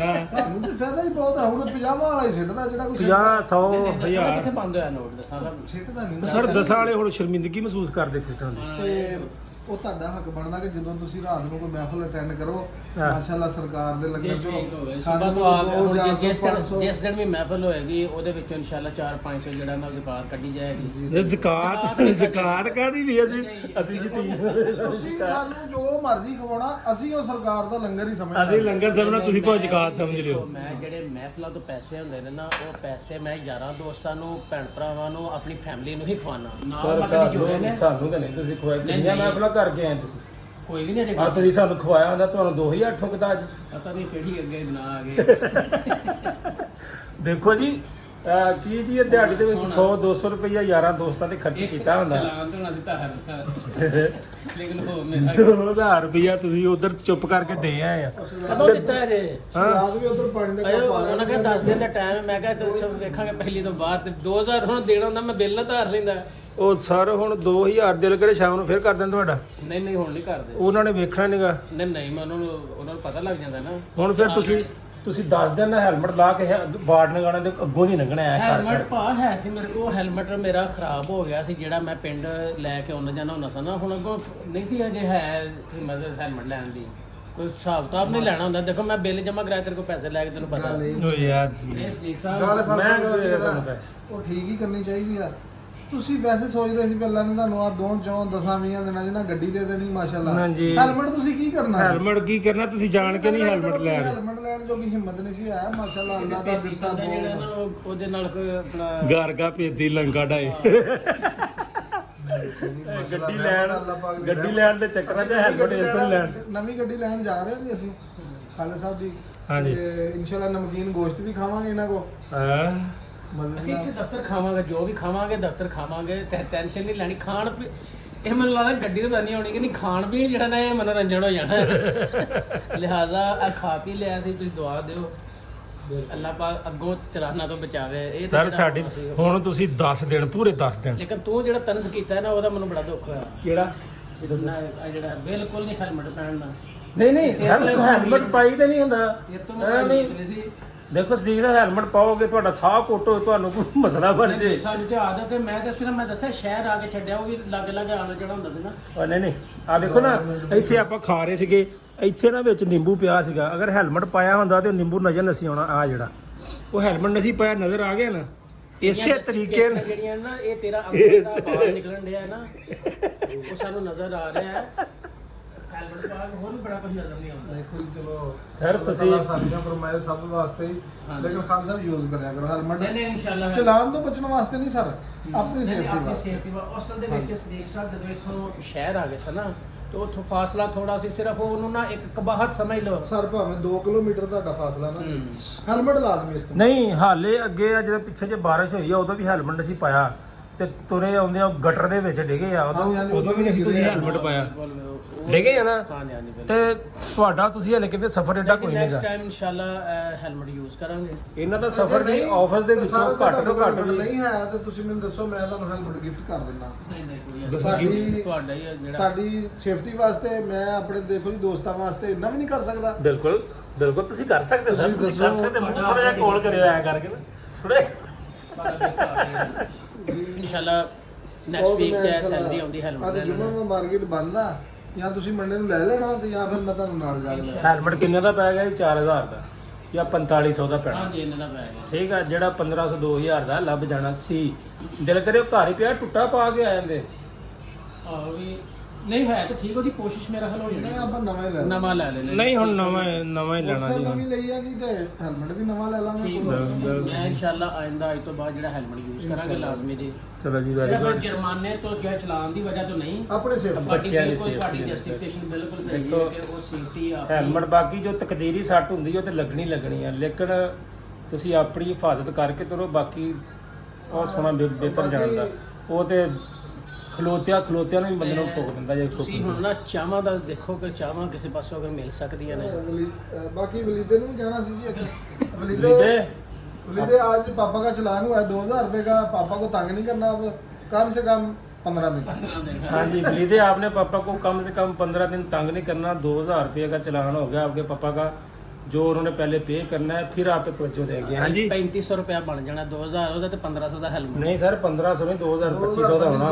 ਹਾਂ ਤੁਹਾਨੂੰ ਤੇ ਫਾਇਦਾ ਹੀ ਬਹੁਤ ਆ। ਹੁਣ 50 ਵਾਲਾ ਹੀ ਸਿੱਟਦਾ ਜਿਹੜਾ ਕੋਈ 50 100 ਦੱਸਣਾ 1000 ਕਿੱਥੇ ਬੰਦ ਹੋਇਆ ਨੋਟ ਦੱਸਾਂ ਦਾ। ਸਿੱਟਦਾ ਨਹੀਂ ਸਰ 10 ਵਾਲੇ ਹੁਣ ਸ਼ਰਮਿੰਦਗੀ ਮਹਿਸੂਸ ਕਰਦੇ ਸਿੱਟਣ ਦੀ। ਤੇ ਉਹ ਤੁਹਾਡਾ ਹੱਕ ਬਣਦਾ ਕਿ ਜਦੋਂ ਤੁਸੀਂ ਰਾਤ ਨੂੰ ਕੋਈ ਮਹਿਫਲ ਅਟੈਂਡ ਕਰੋ ਹਾਂ। ਮਾਸ਼ਾਅੱਲਾ ਸਰਕਾਰ ਦੇ ਲੰਗਰ ਜੇ ਠੀਕ ਹੋਵੇ ਚੋਂ ਸੁਬਾ ਸਾਨੂੰ ਤੋਂ ਆ ਕੇ ਹੁਣ 2 ਜਿਸ ਦਿਨ ਵੀ ਮਹਿਫਲ ਹੋਏਗੀ ਉਹਦੇ ਵਿੱਚੋਂ ਇਨਸ਼ਾਅੱਲਾ 4-500 ਜਿਹੜਾ ਨਾ ਜ਼ਕਾਤ ਕੱਢੀ ਜਾਏਗੀ। ਜੇ ਜ਼ਕਾਤ ਕਾਦੀ ਵੀ ਅਸੀਂ ਯਤੀਮ ਤੁਸੀਂ ਸਾਨੂੰ ਜੋ ਮਰਜ਼ੀ ਖਵਾਉਣਾ, ਅਸੀਂ ਉਹ ਸਰਕਾਰ ਦਾ ਲੰਗਰ ਹੀ ਸਮਝਦੇ। ਅਸੀਂ ਲੰਗਰ ਸਮਝਣਾ, ਤੁਸੀਂ ਭਾਵੇਂ ਜ਼ਕਾਤ ਸਮਝ ਲਿਓ। ਮੈਂ ਜਿਹੜੇ ਮਹਿਫਲਾਂ ਤੋਂ ਪੈਸੇ ਹੁੰਦੇ ਨੇ ਨਾ ਉਹ ਪੈਸੇ ਮੈਂ ਯਾਰਾਂ ਦੋਸਤਾਂ ਨੂੰ, ਭੈਣ ਭਰਾਵਾਂ ਨੂੰ, ਆਪਣੀ ਫੈਮਿਲੀ ਨੂੰ ਹੀ ਖਵਾਉਣਾ। ਨਾਲ ਮਤਲਬ ਜੋੜੇ ਨੇ ਸਾਨੂੰ ਤਾਂ ਨਹੀਂ ਤੁਸੀਂ ਖਵਾਇਆ। ਨਹੀਂ, ਕਿੰਨੀਆਂ ਨਹੀਂ। ਮਹਿਫਲਾਂ ਕਰਕੇ ਆਏ ਤੁਸੀਂ? ਕੋਈ ਵੀ ਨਹੀਂ ਅਜੇ ਆ ਤੁਸੀਂ ਸਾਨੂੰ ਖਵਾਇਆ ਹੁੰਦਾ, ਤੁਹਾਨੂੰ 2000 ਠੁਕਦਾ ਅੱਜ। ਪਤਾ ਨਹੀਂ ਕਿਹੜੀ ਅੱਗੇ ਨਾ ਆ ਗਏ। ਦੇਖੋ ਜੀ ਕੀ ਜੀ ਇਹ ਦਿਹਾੜੀ ਦੇ ਵਿੱਚ 100 200 ਰੁਪਈਆ ਯਾਰਾਂ ਦੋਸਤਾਂ ਤੇ ਖਰਚ ਕੀਤਾ ਹੁੰਦਾ। ਚਲਾਨ ਤੋਂ ਅਸੀਂ ਤਾਂ ਹਰ ਲੇਕਿਨ ਹੋ ਮੇਰਾ 2000 ਰੁਪਈਆ ਤੁਸੀਂ ਉਧਰ ਚੁੱਪ ਕਰਕੇ ਦੇ ਆਏ ਆ। ਕਦੋਂ ਦਿੱਤਾ ਹੈ ਜੇ? ਰਾਤ ਵੀ ਉਧਰ ਪਾਣੀ ਦਾ ਅਰੇ ਕੱਪ ਆਇਆ। ਉਹਨਾਂ ਕਹਿੰਦਾ 10 ਦਿਨ ਦਾ ਟਾਈਮ, ਮੈਂ ਕਿਹਾ ਤੇ ਵੇਖਾਂਗੇ ਪਹਿਲੀ ਤੋਂ ਬਾਅਦ 2000 ਹੁਣ ਦੇਣਾ ਹੁੰਦਾ, ਮੈਂ ਬਿੱਲ ਨਾ ਧਾਰ ਲੈਂਦਾ। ਉਹ ਸਰ ਹੁਣ 2000 ਦਿਲ ਕਰੇ ਸ਼ਾਮ ਨੂੰ ਫੇਰ ਕਰ ਦੇਣ ਤੁਹਾਡਾ। ਨਹੀਂ ਹੁਣ ਨਹੀਂ ਕਰਦੇ। ਉਹਨਾਂ ਨੇ ਵੇਖਣਾ ਨਹੀਂਗਾ। ਨਹੀਂ ਮੈਂ ਉਹਨਾਂ ਨੂੰ ਪਤਾ ਲੱਗ ਜਾਂਦਾ ਨਾ। ਹੁਣ ਫਿਰ ਤੁਸੀਂ 10 ਦਿਨ ਹੈਲਮਟ ਲਾ ਕੇ ਵਾਰਡ ਲਗਾਉਣਾ ਤੇ ਅੱਗੋਂ ਨਹੀਂ ਲੰਘਣਾ ਹੈ ਹੈਲਮਟ ਭਾ ਹੈ ਸੀ ਮੇਰੇ ਕੋਲ। ਹੈਲਮਟ ਮੇਰਾ ਖਰਾਬ ਹੋ ਗਿਆ ਸੀ ਜਿਹੜਾ ਮੈਂ ਪਿੰਡ ਲੈ ਕੇ ਆਉਣਾ ਜਾਣਾ ਹੁੰਦਾ ਸੀ ਨਾ। ਹੁਣ ਅੱਗੋਂ ਨਹੀਂ ਸੀ ਅਜੇ ਹੈ ਮਤਲਬ ਹੈਲਮਟ ਲੈਣ ਦੀ ਕੋਈ ਹਿਸਾਬ ਕਿਤਾਬ ਨਹੀਂ ਲੈਣਾ ਹੁੰਦਾ। ਦੇਖੋ ਮੈਂ ਬਿੱਲ ਜਮ੍ਹਾਂ ਕਰਾ ਤੇਰੇ ਕੋਲ ਪੈਸੇ ਲੈ ਕੇ ਤੈਨੂੰ ਪਤਾ। ਗੱਲ ਇਹ- ਓ ਯਾਰ ਇਹ ਸਦੀਕ ਗੱਲ ਸਾਹਿਬ ਖਾਲਸਾ ਮੈਂ ਜੀ ਕਿਹਾ ਨਾ, ਤੁਹਾਨੂੰ ਉਹ ਠੀਕ ਹੀ ਕਰਨੀ ਚਾਹੀਦੀ ਆ। ਤੁਸੀਂ ਵੈਸੇ ਸੋਚ ਰਹੇ ਸੀ ਪਹਿਲਾਂ ਨੇ ਤੁਹਾਨੂੰ ਆ 2 4 10 20 ਦਿਨਾਂ ਚ ਨਾ ਗੱਡੀ ਦੇ ਦੇਣੀ ਮਾਸ਼ਾਅੱਲਾ। ਹਾਂਜੀ। ਹੈਲਮਟ ਤੁਸੀਂ ਕੀ ਕਰਨਾ? ਹੈਲਮਟ ਕੀ ਕਰਨਾ? ਤੁਸੀਂ ਜਾਣ ਕੇ ਨਹੀਂ ਹੈਲਮਟ ਲੈ ਰਹੇ। ਹੈਲਮਟ ਲੈਣ ਜੋਗੀ ਹਿੰਮਤ ਨਹੀਂ ਸੀ ਆਇਆ ਮਾਸ਼ਾਅੱਲਾ। ਅੱਲਾਹ ਦਾ ਦਿੱਤਾ ਜਿਹੜਾ ਨਾ ਬਹੁਤ। ਉਹਦੇ ਨਾਲ ਕੋਈ ਆਪਣਾ ਗਾਰਗਾ ਭੇਦੀ ਲੰਗਾ ਡਾਏ। ਗੱਡੀ ਲੈਣ ਦੇ ਚੱਕਰਾਂ 'ਚ ਹੈਲਮਟ ਇਸ ਤੋਂ ਲੈਣ। ਨਵੀਂ ਗੱਡੀ ਲੈਣ ਜਾ ਰਹੇ ਜੀ ਅਸੀਂ ਖਾਲਸਾ ਸਾਹਿਬ ਜੀ। ਹਾਂਜੀ। ਤੇ ਇਨਸ਼ਾਅੱਲਾ ਨਮਕੀਨ ਗੋਸ਼ਤ ਵੀ ਖਾਵਾਂਗੇ ਇਹਨਾਂ ਕੋ। ਹਾਂ ਮਜ਼ੇ ਅਸੀਂ ਨਾਲ। ਇੱਥੇ ਦਫ਼ਤਰ ਖਾਵਾਂਗੇ, ਜੋ ਵੀ ਖਾਵਾਂਗੇ ਦਫ਼ਤਰ ਖਾਵਾਂਗੇ। ਟੈਨਸ਼ਨ ਨਹੀਂ ਲੈਣੀ ਖਾਣ ਇਹ ਮੈਨੂੰ ਲੱਗਦਾ ਗੱਡੀ ਤੋਂ ਨਹੀਂ ਆਉਣੀ ਕਿ ਨਹੀਂ ਖਾਣ ਪੀਣ ਜਿਹੜਾ ਨਾ ਇਹ ਮਨੋਰੰਜਨ ਹੋ ਜਾਣਾ। ਲਿਹਾਜ਼ਾ ਆ ਖਾ ਪੀ ਲਿਆ ਸੀ, ਤੁਸੀਂ ਦੁਆ ਦਿਓ ਅੱਲਾਹ ਪਾਕ ਅੱਗੋਂ ਚਲਾਨਾ ਤੋਂ ਬਚਾਵੇ। ਇਹ ਤਾਂ ਸਰ ਜਿਹੜਾ ਸਾਡੀ ਅਸੀਂ- ਹੁਣ ਤੁਸੀਂ 10 ਦਿਨ ਪੂਰੇ 10 ਦਿਨ ਲੇਕਿਨ ਤੂੰ ਜਿਹੜਾ ਤਨਸ ਕੀਤਾ ਨਾ ਉਹਦਾ ਮੈਨੂੰ ਬੜਾ ਦੁੱਖ ਹੋਇਆ। ਕਿਹੜਾ? ਨਾ ਆਹ ਜਿਹੜਾ ਬਿਲਕੁਲ ਨਹੀਂ ਹੈਲਮਟ ਪਹਿਨਣਾ। ਨਹੀਂ ਸਰ ਹੈਲਮਟ ਪਾਈ ਤੇ ਨਹੀਂ ਹੁੰਦਾ। ਇਹ ਤੋਂ ਮੈਂ ਨਹੀਂ ਸੀ। ਦੇਖੋ ਸਦੀਕ ਦਾ ਹੈਲਮਟ ਪਾਓਗੇ ਤੁਹਾਡਾ ਸਾਹ ਕੋਟੋ, ਤੁਹਾਨੂੰ ਕੋਈ ਮਸਲਾ ਬਣ ਜੇ। ਸਾਨੂੰ ਤੇ ਆਦਤ ਹੈ। ਮੈਂ ਤਾਂ ਸਿਰਫ ਮੈਂ ਦੱਸਿਆ ਸ਼ਹਿਰ ਆ ਕੇ ਛੱਡਿਆ, ਉਹ ਵੀ ਲੱਗ ਆਣਾ ਜਿਹੜਾ ਹੁੰਦਾ ਸੀ ਨਾ। ਨਹੀਂ ਆ ਦੇਖੋ ਨਾ ਇੱਥੇ ਆਪਾਂ ਖਾ ਰਹੇ ਸੀਗੇ, ਇੱਥੇ ਨਾ ਵਿੱਚ ਨਿੰਬੂ ਪਿਆ ਸੀਗਾ। ਅਗਰ ਹੈਲਮਟ ਪਾਇਆ ਹੁੰਦਾ ਤੇ ਨਿੰਬੂ ਨਜ਼ਰ ਨਹੀਂ ਆਉਣਾ। ਆ ਜਿਹੜਾ ਉਹ ਹੈਲਮਟ ਨਹੀਂ ਪਾਇਆ ਨਜ਼ਰ ਆ ਗਿਆ ਨਾ। ਇਸੇ ਤਰੀਕੇ ਨਾਲ ਜਿਹੜੀਆਂ ਨਾ ਇਹ ਤੇਰਾ ਅੰਦਰ ਦਾ ਬਾਹਰ ਨਿਕਲਣ ਡਿਆ ਨਾ ਉਹ ਸਾਨੂੰ ਨਜ਼ਰ ਆ ਰਿਹਾ ਹੈ। ਹੈਲਮਟ ਪਾ ਕੇ ਹੋਰ ਵੀ ਬੜਾ ਕੁਝ ਨਜ਼ਰ ਨਹੀਂ ਆਉਂਦਾ। ਦੇਖੋ ਜੀ ਚਲੋ ਸਰ ਤੁਸੀਂ ਸਾਡੀਆਂ ਫਰਮਾਇਸ਼ ਸਭ ਵਾਸਤੇ ਹੀ, ਲੇਕਿਨ ਖਾਨ ਸਾਹਿਬ ਯੂਜ਼ ਕਰਿਆ ਕਰੋ ਹੈਲਮਟ। ਨਹੀਂ ਇਨਸ਼ਾਅੱਲਾ ਚਲਾਨ ਤੋਂ ਬਚਣ ਵਾਸਤੇ ਨਹੀਂ ਸਰ, ਆਪਣੀ ਸੇਫਟੀ ਆਪਣੀ ਵਾਸਤੇ। ਸੇਫਟੀ ਅਸਲ ਦੇ ਵਿੱਚ ਸਦੀਕ ਸਾਹਿਬ ਜਦੋਂ ਇੱਥੋਂ ਸ਼ਹਿਰ ਆ ਗਏ ਸੀ ਨਾ ਤੇ ਉੱਥੋਂ ਫਾਸਲਾ ਥੋੜਾ ਸੀ, ਸਿਰਫ ਉਹਨੂੰ ਨਾ ਇੱਕ ਕਬਾਹਟ ਸਮਝ ਲਓ। ਸਰ ਭਾਵੇਂ 2 ਕਿਲੋਮੀਟਰ ਤੁਹਾਡਾ ਫਾਸਲਾ ਨਾ, ਹੈਲਮਟ ਲਾਜ਼ਮੀ ਇਸਤੇਮਾਲ। ਨਹੀਂ ਹਾਲੇ ਅੱਗੇ ਆ ਜਦੋਂ ਪਿੱਛੇ ਜੇ ਬਾਰਿਸ਼ ਹੋਈ ਆ ਉਦੋਂ ਵੀ ਹੈਲਮਟ ਨਹੀਂ ਸੀ ਪਾਇਆ ਤੇ ਤੁਰੇ ਆਉਂਦੇ ਆ ਗਟਰ ਦੇ ਵਿੱਚ ਡਿੱਗੇ ਆ। ਉਦੋਂ ਵੀ ਨਹੀਂ ਸੀ ਤੁਸੀਂ ਹੈਲਮਟ ਪਾਇਆ, ਡਿੱਗੇ ਆ ਨਾ। ਹਾਂਜੀ ਬਿਲਕੁਲ। ਤੇ ਤੁਹਾਡਾ ਤੁਸੀਂ ਹਲੇ ਕਿਤੇ ਸਫਰ ਏਡਾ ਕੋਈ ਨੈਕਸਟ ਨਹੀਂਗਾ। ਟਾਈਮ ਇਨਸ਼ਾਅੱਲਾ ਹੈਲਮਟ ਯੂਜ਼ ਕਰਾਂਗੇ। ਇਹਨਾਂ ਦਾ ਸਫਰ ਨਹੀਂ ਆਫਿਸ ਦੇ ਵਿੱਚੋਂ ਘੱਟ ਤੋਂ ਘੱਟ ਵੀ ਨਹੀਂ ਹੈ ਤੇ ਤੁਸੀਂ ਮੈਨੂੰ ਦੱਸੋ, ਮੈਂ ਤੁਹਾਨੂੰ ਹੈਲਮਟ ਗਿਫਟ ਕਰ ਦਿੰਦਾ। ਨਹੀਂ ਕੋਈ ਦੱਸੋ ਜੀ, ਤੁਹਾਡਾ ਹੀ ਹੈ ਜਿਹੜਾ ਤੁਹਾਡੀ ਸੇਫਟੀ ਵਾਸਤੇ ਮੈਂ ਆਪਣੇ ਦੇਖੋ ਜੀ ਦੋਸਤਾਂ ਵਾਸਤੇ ਇੰਨਾ ਵੀ ਨਹੀਂ ਕਰ ਸਕਦਾ। ਬਿਲਕੁਲ ਤੁਸੀਂ ਕਰ ਸਕਦੇ ਸਰ, ਤੁਸੀਂ ਤੁਸੀਂ ਕਰ ਦੱਸੋ। ਸਕਦੇ। ਮੈਨੂੰ ਥੋੜਾ ਜਿਹਾ ਕਾਲ ਕਰਿਓ ਆਇਆ ਕਰਕੇ ਨਾ ਥੋੜੇ। ਇਨਸ਼ਾਅੱਲਾ ਨੈਕਸਟ ਵੀਕ ਤੇ ਸੈਲਰੀ ਆਉਂਦੀ ਹੈਲਮਟ ਅੱਜ ਜੁਮਾ ਨੂੰ ਮਾਰਕੀਟ ਬੰਦ ਆ, ਜਾਂ ਤੁਸੀਂ ਮੰਡੇ ਨੂੰ ਲੈ ਲੈਣਾ ਤੇ ਜਾਂ ਫਿਰ ਮੈਂ ਤੁਹਾਨੂੰ ਨਾਲ ਜਾ ਕੇ ਲੈ ਹੈਲਮਟ ਕਿੰਨੇ ਦਾ ਪੈ ਗਿਆ ਜੀ? 4000 ਦਾ ਜਾਂ 4500 ਦਾ ਪੈਣਾ। ਹਾਂਜੀ ਇਹਨਾਂ ਦਾ ਪੈ ਗਿਆ। ਠੀਕ ਆ, ਜਿਹੜਾ 1500 2000 ਦਾ ਲੱਭ ਜਾਣਾ ਸੀ। ਦਿਲ ਕਰੇ ਉਹ ਘਰ ਹੀ ਪਿਆ ਟੁੱਟਾ ਪਾ ਕੇ ਆ ਜਾਂਦੇ। ਆਹੋ ਵੀ ਨਹੀਂ ਹੈ ਤਾਂ ਠੀਕ, ਉਹਦੀ ਕੋਸ਼ਿਸ਼ ਮੇਰਾ ਹੱਲ ਹੋ ਨਹੀਂ ਜਾਣੀ। ਆਪਾਂ ਨਵਾਂ ਹੀ ਲੈ ਨਵਾਂ ਲੈ ਲੈਣੇ। ਨਹੀਂ ਹੁਣ ਨਵਾਂ ਹੀ ਲੈਣਾ ਜੀ। ਨਵੀਂ ਲਈ ਆ ਜੀ ਤੇ ਹੈਲਮਟ ਵੀ ਨਵਾਂ ਲੈ ਲਾਂਗੇ। ਠੀਕ ਹੈ। ਮੈਂ ਇਨਸ਼ਾਅੱਲਾ ਆਇੰਦਾ ਅੱਜ ਤੋਂ ਬਾਅਦ ਜਿਹੜਾ ਹੈਲਮਟ ਯੂਜ਼ ਕਰਾਂਗੇ ਲਾਜ਼ਮੀ ਜੀ। ਚਲੋ ਜੀ ਵੈਰੀ ਸਿਰਫ ਗੁੱਡ। ਜੁਰਮਾਨੇ ਤੋਂ ਜਾਂ ਚਲਾਨ ਦੀ ਵਜ੍ਹਾ ਤੋਂ ਨਹੀਂ, ਆਪਣੇ ਸੇਫਟੀ ਤੁਹਾਡੀ ਬੱਚਿਆਂ ਦੀ ਬਿਲਕੁਲ ਤੁਹਾਡੀ safety ਜਸਟੀਫਿਕੇਸ਼ਨ ਬਿਲਕੁਲ ਸਹੀ ਦੇਖੋ, ਹੈ ਕਿ ਉਹ ਸੇਫਟੀ ਆ ਹੈਲਮਟ ਬਾਕੀ ਜੋ ਤਕਦੀਰੀ ਸੱਟ ਹੁੰਦੀ ਹੈ ਉਹ ਤੇ ਲੱਗਣੀ ਆ, ਲੇਕਿਨ ਤੁਸੀਂ ਆਪਣੀ ਹਿਫਾਜ਼ਤ ਕਰਕੇ ਤੁਰੋ। ਬਾਕੀ ਬਹੁਤ ਸੋਹਣਾ ਬਿਹਤਰ ਜਾਣਦਾ ਉਹ ਤੇ ਖਲੋਤਿਆਂ ਨੂੰ ਵੀ ਬੰਦੇ ਨੂੰ ਠੋਕ ਦਿੰਦਾ ਜੇ ਤੁਸੀਂ ਹੁਣ ਨਾ ਚਾਹਾਂ ਦਾ ਦੇਖੋ ਕਿ ਚਾਹਾਂ ਕਿਸੇ ਪਾਸੋਂ ਅਗਰ ਮਿਲ ਸਕਦੀਆਂ ਨੇ। बाकी वलीदे ने भी जाना सी जी। वलीदे वलीदे आज पापा का चलान हुआ है 2000 रुपए का। पापा को तंग नहीं करना, अब कम से कम 15 दिन। हाँ जी वलीदे, आपने पापा को कम से कम 15 दिन तंग नहीं करना। 2000 रुपये का चलान हो गया आपके पापा का, जो उन्होंने पहले पे करना है, फिर आप पे तवज्जो देंगे। हाँ जी 3500 रुपया बन जाना, 2000 ਉਹਦਾ ਤੇ 1500 ਦਾ ਹੈਲਮਟ। नहीं सर 1500 नहीं 2000 2500 ਦਾ ਹੋਣਾ।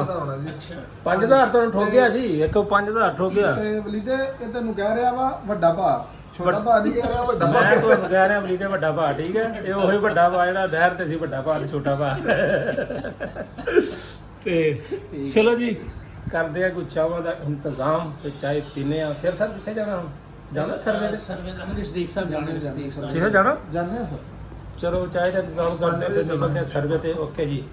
अच्छा 5000 ਤੁਹਾਨੂੰ ਠੋਕ ਗਿਆ ਜੀ, ਇੱਕ 5000 ਠੋਕ ਗਿਆ। ਤੇ ਵਲੀਦੇ ਇਹ ਤੈਨੂੰ ਕਹਿ ਰਿਹਾ ਵਾ ਵੱਡਾ ਭਾ, ਛੋਟਾ ਭਾ ਨਹੀਂ ਕਹਿ ਰਿਹਾ, ਵੱਡਾ ਭਾ। ਮੈਂ ਤੁਹਾਨੂੰ ਕਹਿ ਰਿਹਾ ਵਲੀਦੇ ਵੱਡਾ ਭਾ, ਠੀਕ ਹੈ। ਇਹ ਉਹੀ ਵੱਡਾ ਭਾ ਜਿਹੜਾ ਨਹਿਰ ਤੇ ਸੀ, ਵੱਡਾ ਭਾ ਤੇ ਛੋਟਾ ਭਾ। ਤੇ ਚਲੋ ਜੀ ਕਰਦੇ ਆ ਕੋਈ ਚਾਹਾਂ ਦਾ ਇੰਤਜ਼ਾਮ ਤੇ ਚਾਹ ਪੀਨੇ ਆ। ਫਿਰ ਸਰ ਕਿੱਥੇ ਜਾਣਾ ਹੁਣ? ਜਾਣਾ ਸਰਵੇ ਦੇ? ਸਰਵੇ ਦਾ ਨਜ਼ਦੀਕ ਸਾਹਿਬ ਜਾਣਾ, ਨਜ਼ਦੀਕ ਸਾਹਿਬ। ਕਿੱਥੇ ਜਾਣਾ? ਜਾਣਦੇ ਆ ਸਰ। ਚਲੋ ਚਾਹ ਦਾ ਇੰਤਜ਼ਾਮ ਕਰਦੇ ਆ, ਫਿਰ ਨਿਕਲਦੇ ਆ ਸਰਵੇ ਤੇ। ਓਕੇ ਜੀ।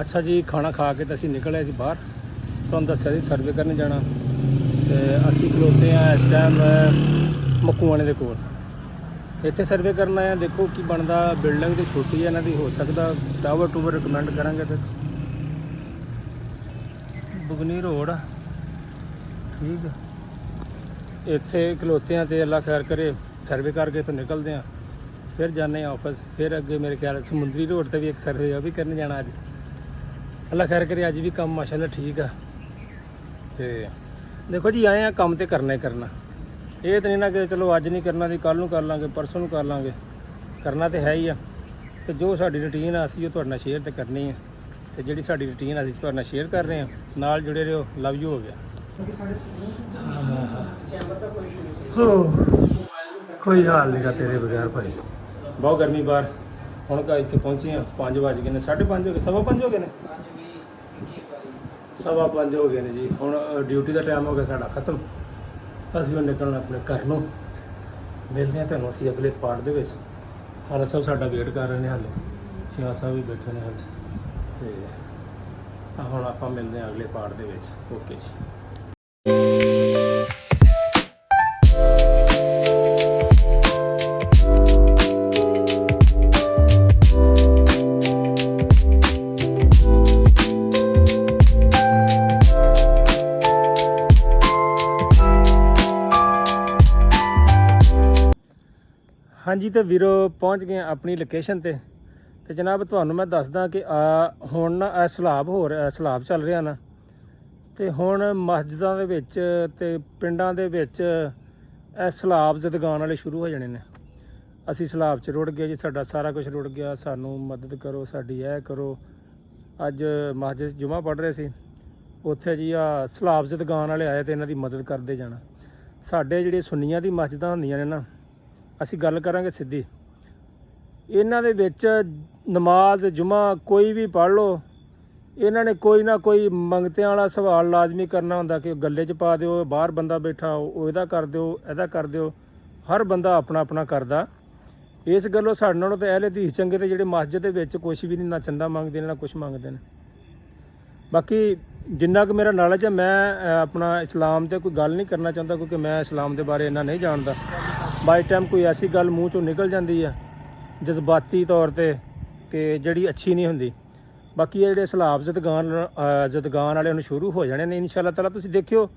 ਅੱਛਾ ਜੀ, ਖਾਣਾ ਖਾ ਕੇ ਤਾਂ ਅਸੀਂ ਨਿਕਲੇ ਸੀ ਬਾਹਰ। ਤੁਹਾਨੂੰ ਦੱਸਿਆ ਸੀ ਸਰਵੇ ਕਰਨ ਜਾਣਾ, ਤੇ ਅਸੀਂ ਖਲੋਤੇ ਆ ਇਸ ਟਾਈਮ ਮਕੂਆਣੇ ਦੇ ਕੋਲ। ਇੱਥੇ ਸਰਵੇ ਕਰਨ ਆਏ ਆ, ਦੇਖੋ ਕੀ ਬਣਦਾ। ਬਿਲਡਿੰਗ ਤੇ ਛੋਟੀ ਹੈ ਇਹਨਾਂ ਦੀ, ਹੋ ਸਕਦਾ ਟਾਵਰ ਰਿਕਮੈਂਡ ਕਰਾਂਗੇ ਤੇ ਬੁਗਨੀ ਰੋਡ ਆ, ਠੀਕ ਆ। ਇੱਥੇ ਖਲੋਤੇ ਆ ਤੇ ਅੱਲਾ ਖੈਰ ਕਰੇ ਸਰਵੇ ਕਰਕੇ ਇੱਥੋਂ ਨਿਕਲਦੇ ਆ, ਫਿਰ ਜਾਂਦੇ ਆ ਆਫਿਸ। ਫਿਰ ਅੱਗੇ ਮੇਰੇ ਖਿਆਲ ਸਮੁੰਦਰੀ ਰੋਡ ਤੇ ਵੀ ਇੱਕ ਸਰਵੇ ਆ, ਉਹ ਵੀ ਕਰਨ ਜਾਣਾ ਅੱਜ। ਅੱਲਾ ਖੈਰ ਕਰੇ ਅੱਜ ਵੀ ਕੰਮ ਮਾਸ਼ਾਅੱਲਾ ਠੀਕ ਆ। ਤੇ ਦੇਖੋ ਜੀ ਆਏ ਆ ਕੰਮ ਤੇ ਕਰਨਾ ਹੀ ਕਰਨਾ। ਇਹ ਤਾਂ ਨਹੀਂ ਨਾ ਕਿ ਚਲੋ ਅੱਜ ਨਹੀਂ ਕਰਨਾ, ਦੀ ਕੱਲ ਨੂੰ ਕਰ ਲਾਂਗੇ, ਪਰਸੋਂ ਨੂੰ ਕਰ ਲਾਂਗੇ। ਕਰਨਾ ਤੇ ਹੈ ਹੀ ਆ। ਤੇ ਜੋ ਸਾਡੀ ਰੁਟੀਨ ਆ ਅਸੀਂ ਉਹ ਤੁਹਾਡੇ ਨਾਲ ਸ਼ੇਅਰ ਤੇ ਕਰਨੀ ਆ। ਤੇ ਜਿਹੜੀ ਸਾਡੀ ਰੁਟੀਨ ਅਸੀਂ ਤੁਹਾਡੇ ਨਾਲ ਸ਼ੇਅਰ ਕਰ ਰਹੇ ਆ, ਨਾਲ ਜੁੜੇ ਰਹੋ। ਲਵ ਯੂ ਹੋ ਗਿਆ। ਕੋਈ ਹਾਲ ਨਹੀਂਗਾ ਤੇਰੇ ਬਗੈਰ ਭਾਈ, ਬਹੁਤ ਗਰਮੀ ਬਾਹਰ। ਹੁਣ ਕਾ ਇੱਥੇ ਪਹੁੰਚੇ ਆ, 5 ਵੱਜ ਗਏ ਨੇ, 5:30 ਹੋ ਗਏ, 5:15 ਹੋ ਗਏ ਨੇ, 5:15 ਹੋ ਗਏ ਨੇ ਜੀ। ਹੁਣ ਡਿਊਟੀ ਦਾ ਟਾਈਮ ਹੋ ਗਿਆ ਸਾਡਾ ਖਤਮ। ਅਸੀਂ ਹੁਣ ਨਿਕਲਣਾ ਆਪਣੇ ਘਰ ਨੂੰ। ਮਿਲਦੇ ਹਾਂ ਤੁਹਾਨੂੰ ਅਸੀਂ ਅਗਲੇ ਪਾਰਟ ਦੇ ਵਿੱਚ। ਖਾਲਸਾ ਸਾਹਿਬ ਸਾਡਾ ਵੇਟ ਕਰ ਰਹੇ ਨੇ ਹਾਲੇ, ਸ਼ਿਆ ਸਾਹਿਬ ਵੀ ਬੈਠੇ ਨੇ ਹਾਲੇ। ਤੇ ਹੁਣ ਆਪਾਂ ਮਿਲਦੇ ਹਾਂ ਅਗਲੇ ਪਾਰਟ ਦੇ ਵਿੱਚ। ਓਕੇ ਜੀ। ਹਾਂਜੀ ਤੇ ਵੀਰੋ ਪਹੁੰਚ ਗਏ ਆਪਣੀ ਲੋਕੇਸ਼ਨ ਤੇ। ਤੇ ਜਨਾਬ ਤੁਹਾਨੂੰ ਮੈਂ ਦੱਸਦਾ ਕਿ ਹੁਣ ਨਾ ਸਲਾਬ ਚੱਲ ਰਿਹਾ ਨਾ, ਤੇ ਹੁਣ ਮਸਜਿਦਾਂ ਦੇ ਵਿੱਚ ਤੇ ਪਿੰਡਾਂ ਦੇ ਵਿੱਚ ਇਹ ਸਲਾਬ ਜ਼ਦਗਾਨ ਵਾਲੇ ਸ਼ੁਰੂ ਹੋ ਜਾਣੇ ਨੇ। ਅਸੀਂ ਸਲਾਬ 'ਚ ਰੁੜ ਗਏ ਜੀ, ਸਾਡਾ ਸਾਰਾ ਕੁਝ ਰੁੜ ਗਿਆ, ਸਾਨੂੰ ਮਦਦ ਕਰੋ, ਸਾਡੀ ਇਹ ਕਰੋ। ਅੱਜ ਮਸਜਿਦ ਜੁਮਾ ਪੜ੍ਹ ਰਹੇ ਸੀ, ਉੱਥੇ ਜੀ ਆ ਸਲਾਬ ਜ਼ਦਗਾਨ ਵਾਲੇ ਆਏ ਤੇ ਇਹਨਾਂ ਦੀ ਮਦਦ ਕਰਦੇ ਜਾਣਾ। ਸਾਡੇ ਜਿਹੜੇ ਸੁੰਨੀਆਂ ਦੀ ਮਸਜਿਦਾਂ ਹੁੰਦੀਆਂ ਨੇ ਨਾ, ਅਸੀਂ ਗੱਲ ਕਰਾਂਗੇ ਸਿੱਧੀ, ਇਹਨਾਂ ਦੇ ਵਿੱਚ ਨਮਾਜ਼ ਜੁਮਾ ਕੋਈ ਵੀ ਪੜ੍ਹ ਲਓ, ਇਹਨਾਂ ਨੇ ਕੋਈ ਨਾ ਕੋਈ ਮੰਗਤਿਆਂ ਵਾਲਾ ਸਵਾਲ ਲਾਜ਼ਮੀ ਕਰਨਾ ਹੁੰਦਾ ਕਿ ਗੱਲੇ 'ਚ ਪਾ ਦਿਓ, ਬਾਹਰ ਬੰਦਾ ਬੈਠਾ ਉਹ ਇਹਦਾ ਕਰ ਦਿਓ, ਇਹਦਾ ਕਰ ਦਿਓ। ਹਰ ਬੰਦਾ ਆਪਣਾ ਆਪਣਾ ਕਰਦਾ। ਇਸ ਗੱਲੋਂ ਸਾਡੇ ਨਾਲੋਂ ਤਾਂ ਅਹਿਲੇ ਹਦੀਸ ਚੰਗੇ ਤੇ ਜਿਹੜੇ ਮਸਜਿਦ ਦੇ ਵਿੱਚ ਕੁਛ ਵੀ ਨਹੀਂ, ਨਾ ਚੰਦਾ ਮੰਗਦੇ ਨੇ ਨਾ ਕੁਛ ਮੰਗਦੇ ਨੇ। ਬਾਕੀ ਜਿੰਨਾ ਕੁ ਮੇਰਾ ਨੌਲੇਜ ਹੈ, ਮੈਂ ਆਪਣਾ ਇਸਲਾਮ 'ਤੇ ਕੋਈ ਗੱਲ ਨਹੀਂ ਕਰਨਾ ਚਾਹੁੰਦਾ, ਕਿਉਂਕਿ ਮੈਂ ਇਸਲਾਮ ਦੇ ਬਾਰੇ ਇੰਨਾ ਨਹੀਂ ਜਾਣਦਾ। ਬਾਈ ਟਾਈਮ ਕੋਈ ਐਸੀ ਗੱਲ ਮੂੰਹ 'ਚੋਂ ਨਿਕਲ ਜਾਂਦੀ ਹੈ ਜਜ਼ਬਾਤੀ ਤੌਰ ਤੇ ਜਿਹੜੀ ਅੱਛੀ ਨਹੀਂ ਹੁੰਦੀ। ਬਾਕੀ ਇਹ ਜਿਹੜੇ ਸਲਾਬ ਜ਼ਦਗਾਨ ਵਾਲੇ ਹੁਣ ਸ਼ੁਰੂ ਹੋ ਜਾਣੇ ਨੇ ਇਨਸ਼ਾ ਅੱਲਾ ਤਾਲਾ। ਤੁਸੀਂ ਦੇਖਿਓ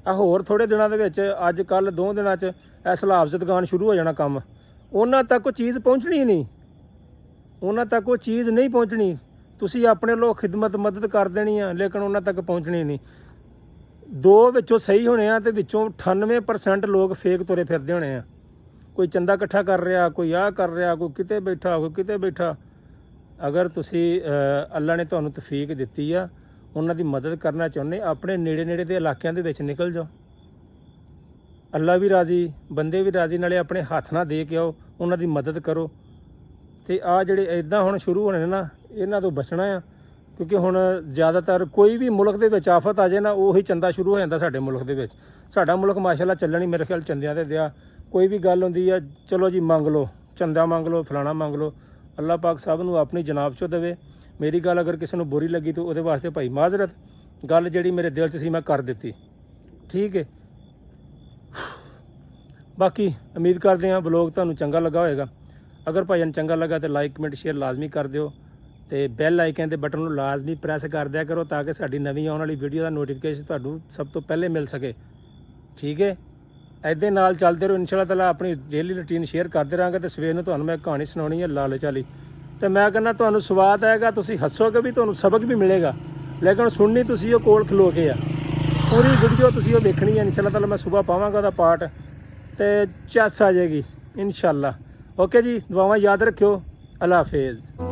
ਆ ਹੋਰ ਥੋੜੇ ਦਿਨਾਂ ਦੇ ਵਿੱਚ, ਅੱਜ ਕੱਲ 2 ਦਿਨਾਂ 'ਚ ਇਹ ਸਲਾਬ ਜ਼ਦਗਾਨ ਸ਼ੁਰੂ ਹੋ ਜਾਣਾ ਕੰਮ। ਉਹਨਾਂ ਤੱਕ ਉਹ ਚੀਜ਼ ਪਹੁੰਚਣੀ ਨਹੀਂ, ਉਹਨਾਂ ਤੱਕ ਉਹ ਚੀਜ਼ ਨਹੀਂ ਪਹੁੰਚਣੀ। ਤੁਸੀਂ ਆਪਣੇ ਲੋਕ ਖਿਦਮਤ ਮਦਦ ਕਰ ਦੇਣੀ ਆ, ਲੇਕਿਨ ਉਹਨਾਂ ਤੱਕ ਪਹੁੰਚਣੀ ਨਹੀਂ। 2 ਵਿੱਚੋਂ ਸਹੀ ਹੋਣੇ ਆ ਤੇ ਵਿੱਚੋਂ 98% ਲੋਕ ਫੇਕ ਤੁਰੇ ਫਿਰਦੇ ਹੋਣੇ ਆ। ਕੋਈ ਚੰਦਾ ਇਕੱਠਾ ਕਰ ਰਿਹਾ, ਕੋਈ ਆਹ ਕਰ ਰਿਹਾ, ਕੋਈ ਕਿਤੇ ਬੈਠਾ, ਕੋਈ ਕਿਤੇ ਬੈਠਾ। ਅਗਰ ਤੁਸੀਂ ਅੱਲਾ ਨੇ ਤੁਹਾਨੂੰ ਤੌਫੀਕ ਦਿੱਤੀ ਆ, ਉਹਨਾਂ ਦੀ ਮਦਦ ਕਰਨਾ ਚਾਹੁੰਦੇ, ਆਪਣੇ ਨੇੜੇ ਦੇ ਇਲਾਕਿਆਂ ਦੇ ਵਿੱਚ ਨਿਕਲ ਜਾਓ। ਅੱਲਾ ਵੀ ਰਾਜ਼ੀ, ਬੰਦੇ ਵੀ ਰਾਜ਼ੀ, ਨਾਲੇ ਆਪਣੇ ਹੱਥ ਨਾਲ ਦੇ ਕੇ ਆਓ, ਉਹਨਾਂ ਦੀ ਮਦਦ ਕਰੋ। ਤੇ ਆ ਜਿਹੜੇ ਇਦਾਂ ਹੁਣ ਸ਼ੁਰੂ ਹੋਣੇ ਨੇ ਨਾ, ਇਹਨਾਂ ਤੋਂ ਬਚਣਾ ਆ। ਕਿਉਂਕਿ ਹੁਣ ਜ਼ਿਆਦਾਤਰ ਕੋਈ ਵੀ ਮੁਲਕ ਦੇ ਵਿੱਚ ਆਫਤ ਆ ਜਾਏ ਨਾ, ਉਹੀ ਚੰਦਾ ਸ਼ੁਰੂ ਹੋ ਜਾਂਦਾ ਸਾਡੇ ਮੁਲਕ ਦੇ ਵਿੱਚ। ਸਾਡਾ ਮੁਲਕ ਮਾਸ਼ਾਅੱਲਾ ਚੱਲਣ ਹੀ ਮੇਰੇ ਖਿਆਲ ਚੰਦਿਆਂ ਤੇ ਦਿਆ। ਕੋਈ ਵੀ ਗੱਲ ਹੁੰਦੀ ਆ, ਚਲੋ ਜੀ ਮੰਗ ਲਓ, ਚੰਦਾ ਮੰਗ ਲਓ, ਫਲਾਣਾ ਮੰਗ ਲਓ। ਅੱਲਾਹ ਪਾਕ ਸਭ ਨੂੰ ਆਪਣੀ ਜਨਾਬ 'ਚੋਂ ਦੇਵੇ। ਮੇਰੀ ਗੱਲ ਅਗਰ ਕਿਸੇ ਨੂੰ ਬੁਰੀ ਲੱਗੀ ਤਾਂ ਉਹਦੇ ਵਾਸਤੇ ਭਾਈ ਮਾਜ਼ਰਤ। ਗੱਲ ਜਿਹੜੀ ਮੇਰੇ ਦਿਲ 'ਚ ਸੀ ਮੈਂ ਕਰ ਦਿੱਤੀ, ਠੀਕ ਹੈ। ਬਾਕੀ ਉਮੀਦ ਕਰਦੇ ਹਾਂ ਵਲੋਗ ਤੁਹਾਨੂੰ ਚੰਗਾ ਲੱਗਾ ਹੋਏਗਾ। ਅਗਰ ਭਾਈਆਂ ਚੰਗਾ ਲੱਗਾ ਤਾਂ ਲਾਈਕ ਕਮੈਂਟ ਸ਼ੇਅਰ ਲਾਜ਼ਮੀ ਕਰ ਦਿਓ ਤੇ ਬੈਲ ਆਈਕਨ ਦੇ ਬਟਨ ਨੂੰ ਲਾਜ਼ਮੀ ਪ੍ਰੈਸ ਕਰ ਦਿਆ ਕਰੋ ਤਾਂ ਕਿ ਸਾਡੀ ਨਵੀਂ ਆਉਣ ਵਾਲੀ ਵੀਡੀਓ ਦਾ ਨੋਟੀਫਿਕੇਸ਼ਨ ਤੁਹਾਨੂੰ ਸਭ ਤੋਂ ਪਹਿਲੇ ਮਿਲ ਸਕੇ, ਠੀਕ ਹੈ। ਇੱਦਾਂ ਨਾਲ ਚੱਲਦੇ ਰਹੋ ਇਨਸ਼ਾ ਅੱਲਾਹ ਤਾਲਾ। ਆਪਣੀ ਡੇਲੀ ਰੂਟੀਨ ਸ਼ੇਅਰ ਕਰਦੇ ਰਹਾਂਗੇ ਤੇ ਸਵੇਰ ਨੂੰ ਤੁਹਾਨੂੰ ਮੈਂ ਕਹਾਣੀ ਸੁਣਾਉਣੀ ਹੈ ਲਾਲਚ ਵਾਲੀ। ਤੇ ਮੈਂ ਕਹਿੰਦਾ ਤੁਹਾਨੂੰ ਸਵਾਦ ਆਏਗਾ, ਤੁਸੀਂ ਹੱਸੋਗੇ ਵੀ, ਤੁਹਾਨੂੰ ਸਬਕ ਵੀ ਮਿਲੇਗਾ, ਲੇਕਿਨ ਸੁਣਨੀ ਤੁਸੀਂ ਉਹ ਕੋਲ ਖਲੋ ਕੇ ਆ। ਪੂਰੀ ਵੀਡੀਓ ਤੁਸੀਂ ਉਹ ਦੇਖਣੀ ਹੈ ਇਨਸ਼ਾ ਅੱਲਾਹ ਤਾਲਾ। ਮੈਂ ਸਵੇਰ ਪਾਵਾਂਗਾ ਉਹਦਾ ਪਾਰਟ ਤੇ ਚੱਸ ਆ ਜਾਏਗੀ ਇਨਸ਼ਾ ਅੱਲਾਹ। ਓਕੇ ਜੀ, ਦੁਆਵਾਂ ਯਾਦ ਰੱਖਿਓ। ਅੱਲਾ ਹਾਫਿਜ਼।